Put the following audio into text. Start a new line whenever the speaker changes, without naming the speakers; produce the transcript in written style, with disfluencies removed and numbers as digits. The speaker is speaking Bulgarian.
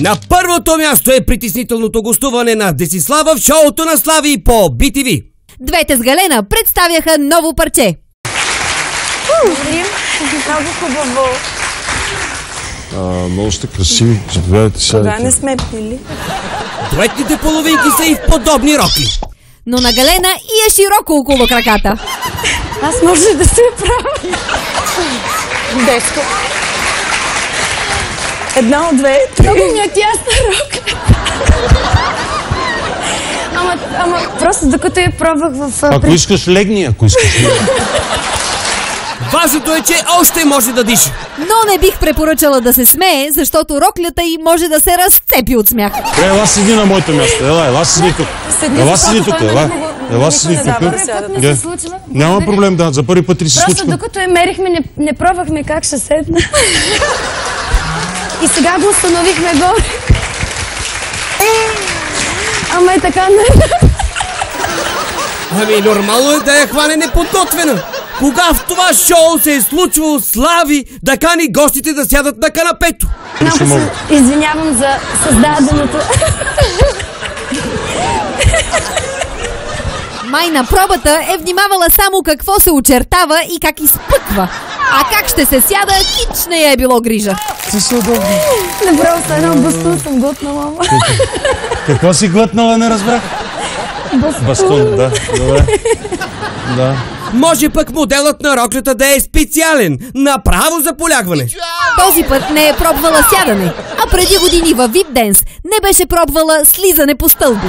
На първото място е притеснителното гостуване на Десислава в шоуто на Слави по BTV.
Двете с Галена представяха ново парче.
Много хубаво.
Много сте красиви. Заповядайте, сядайте.
Кога не сме пили?
Дуетните половинки са и в подобни роки.
Но на Галена и е широко около краката.
Аз може да се правя. Детско. Едно, две, три. Много ми е тясна рока. Ама просто докато я пробвах в...
Ако искаш легни, ако искаш легни.
Важното е, че още може да диша.
Но не бих препоръчала да се смее, защото роклята й може да се разцепи от смях.
Ела седи на моето място. Ела седи тук. Ела седи тук. Ела седи тук. Няма проблем, да. За първи път ли се случва?
Просто докато я мерихме, не пробвахме как ще седна. И сега го установихме горе. Ама е така не.
Ами нормално е да я хване неподготвена. Кога в това шоу се е случвало Слави да кани гостите да сядат на канапето?
Много се извинявам за създаденото.
Май на пробата е внимавала само какво се очертава и как изпъква. А как ще се сяда, хич не е било грижа.
Ти си удобно.
Направо са едно бастун съм готнала.
Какво си глътнала, не разбрах? Бастун, да. Добре. Да.
Може пък моделът на роклята да е специален, направо за полягване.
Този път не е пробвала сядане, а преди години във VIP Dance не беше пробвала слизане по стълби.